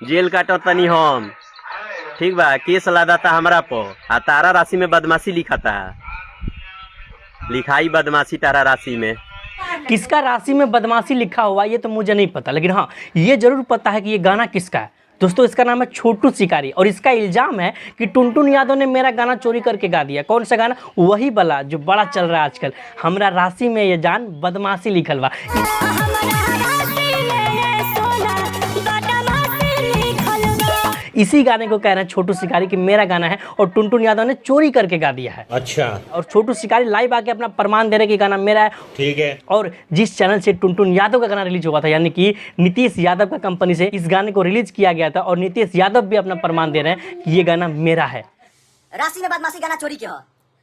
Jail काटो तनी हम, ठीक बा। केस लादा था हमरा पो आ तारा राशि में बदमाशी लिखा था, लिखाई बदमाशी तारा राशि में। किसका राशि में बदमाशी लिखा हुआ ये तो मुझे नहीं पता, लेकिन हाँ ये जरूर पता है कि ये गाना किसका है। दोस्तों इसका नाम है छोटू शिकारी और इसका इल्ज़ाम है कि टुनटुन यादव ने मेरा गाना चोरी करके गा दिया। कौन सा गाना? वही वाला जो बड़ा चल रहा है आजकल, हमरा राशि में ये जान बदमाशी लिखल बा। इसी गाने को कह रहे हैं छोटू शिकारी कि मेरा गाना है और टुनटुन यादव ने चोरी करके गा दिया है। अच्छा। और छोटू शिकारी लाइव आके अपना प्रमाण दे रहे कि गाना मेरा है। ठीक है। और जिस चैनल से टुनटुन यादव का गाना रिलीज हुआ था, यानी कि नीतीश यादव का कंपनी से इस गाने को रिलीज किया गया था और नीतीश यादव भी अपना प्रमाण दे रहे हैं कि ये गाना मेरा है। राशि में बदमाशी गाना चोरी के हो,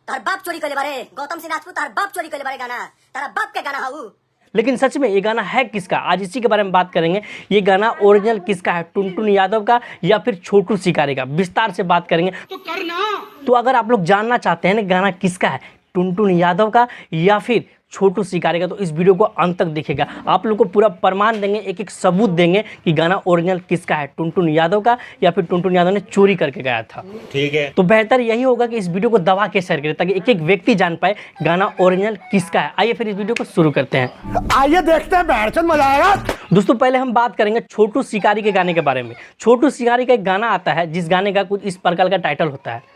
तार बाप चोरी कर ले बारे, गौतम सिंह राजपूत तार बाप चोरी कर ले बारे गाना, तारा बाप के गाना हऊ। लेकिन सच में ये गाना है किसका, आज इसी के बारे में बात करेंगे। ये गाना ओरिजिनल किसका है, टुनटुन यादव का या फिर छोटू शिकारी का, विस्तार से बात करेंगे। तो करना। तो अगर आप लोग जानना चाहते हैं ना गाना किसका है, टुनटुन यादव का या फिर छोटू शिकारी का, तो इस वीडियो को अंत तक देखिएगा। आप लोग को पूरा प्रमाण देंगे, एक एक सबूत देंगे कि गाना ओरिजिनल किसका है, टुनटुन यादव का या फिर टुनटुन यादव ने चोरी करके गाया था। ठीक है। तो बेहतर यही होगा कि इस वीडियो को दबा के शेयर करें ताकि एक एक व्यक्ति जान पाए गाना ओरिजिनल किसका है। आइए फिर इस वीडियो को शुरू करते हैं। आइए देखते हैं, बैठचंद मजा आएगा। दोस्तों पहले हम बात करेंगे छोटू शिकारी के गाने के बारे में। छोटू शिकारी का एक गाना आता है जिस गाने का कुछ इस प्रकार का टाइटल होता है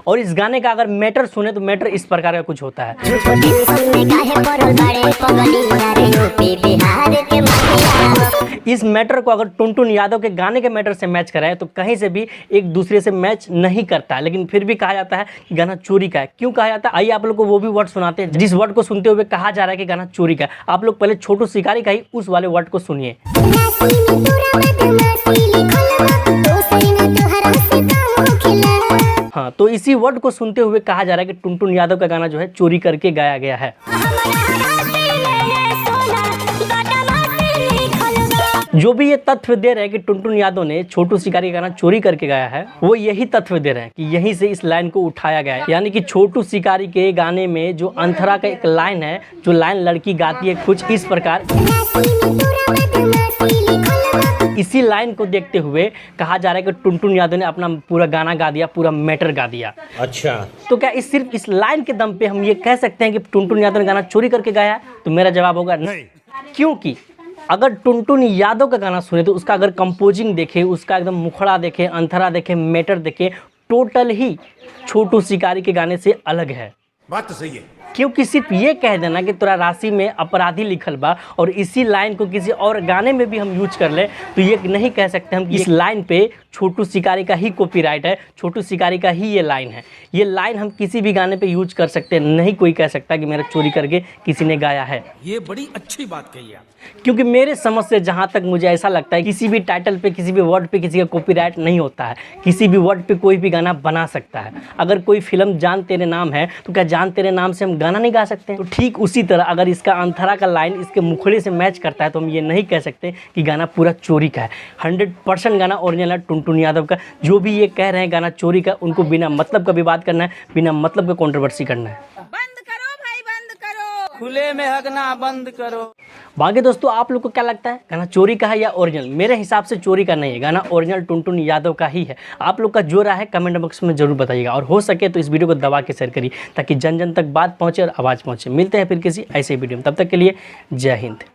और इस गाने का अगर मैटर सुने तो मैटर इस प्रकार का कुछ होता है। इस मैटर को अगर टुनटुन यादव के गाने के मैटर से मैच कराए तो कहीं से भी एक दूसरे से मैच नहीं करता है, लेकिन फिर भी कहा जाता है कि गाना चोरी का है। क्यों कहा जाता है, आइए आप लोग को वो भी वर्ड सुनाते हैं जिस वर्ड को सुनते हुए कहा जा रहा है कि गाना चोरी का है। आप लोग पहले छोटू शिकारी का ही उस वाले वर्ड को सुनिए। हाँ, तो इसी वर्ड को सुनते हुए कहा जा रहा है कि टुनटुन यादव का गाना जो है चोरी करके गाया गया है। जो भी ये तथ्य दे रहे हैं कि टुनटुन यादव ने छोटू शिकारी का गाना चोरी करके गाया है, वो यही तथ्य दे रहे हैं कि यहीं से इस लाइन को उठाया गया है। यानी कि छोटू शिकारी के गाने में जो अंतरा का एक लाइन है, जो लाइन लड़की गाती है कुछ इस प्रकार, इसी लाइन को देखते हुए कहा जा रहा है कि टुनटुन यादव ने अपना पूरा गाना गा दिया, पूरा मैटर गा दिया। अच्छा। तो क्या सिर्फ इस लाइन के दम पे हम ये कह सकते हैं कि टुनटुन यादव ने गाना चोरी करके गाया है? तो मेरा जवाब होगा नहीं। क्योंकि अगर टुनटुन यादव का गाना सुने तो उसका अगर कंपोजिंग देखे, उसका एकदम मुखड़ा देखे, अंतरा देखे, मैटर देखे, टोटल ही छोटू शिकारी के गाने से अलग है। बात तो सही है। क्योंकि सिर्फ ये कह देना कि तोरा राशि में अपराधी लिखल बा और इसी लाइन को किसी और गाने में भी हम यूज कर ले, तो ये नहीं कह सकते हम कि इस लाइन पे छोटू शिकारी का ही कॉपीराइट है, छोटू शिकारी का ही ये लाइन है। ये लाइन हम किसी भी गाने पे यूज कर सकते हैं, नहीं कोई कह सकता कि मेरा चोरी करके किसी ने गाया है। ये बड़ी अच्छी बात कही आप। क्योंकि मेरे समझ से जहाँ तक मुझे ऐसा लगता है किसी भी टाइटल पे, किसी भी वर्ड पे किसी का कॉपीराइट नहीं होता है। किसी भी वर्ड पे कोई भी गाना बना सकता है। अगर कोई फिल्म जान तेरे नाम है तो क्या जान तेरे नाम से हम गाना नहीं गा सकते? तो ठीक उसी तरह अगर इसका अंतरा का लाइन इसके मुखड़े से मैच करता है तो हम ये नहीं कह सकते कि गाना पूरा चोरी का है। 100% गाना ओरिजिनल है टुनटुन यादव का। जो भी ये कह रहे हैं गाना चोरी का, उनको बिना मतलब का विवाद करना है, बिना मतलब का कंट्रोवर्सी करना है। बंद करो भाई, बंद करो, खुले में हगना बंद करो। बाकी दोस्तों आप लोग को क्या लगता है, गाना चोरी का है या ओरिजिनल? मेरे हिसाब से चोरी का नहीं है, गाना ओरिजिनल टुनटुन यादव का ही है। आप लोग का जो राय है कमेंट बॉक्स में जरूर बताइएगा और हो सके तो इस वीडियो को दबा के शेयर करिए ताकि जन जन तक बात पहुंचे और आवाज़ पहुंचे। मिलते हैं फिर किसी ऐसे वीडियो में, तब तक के लिए जय हिंद।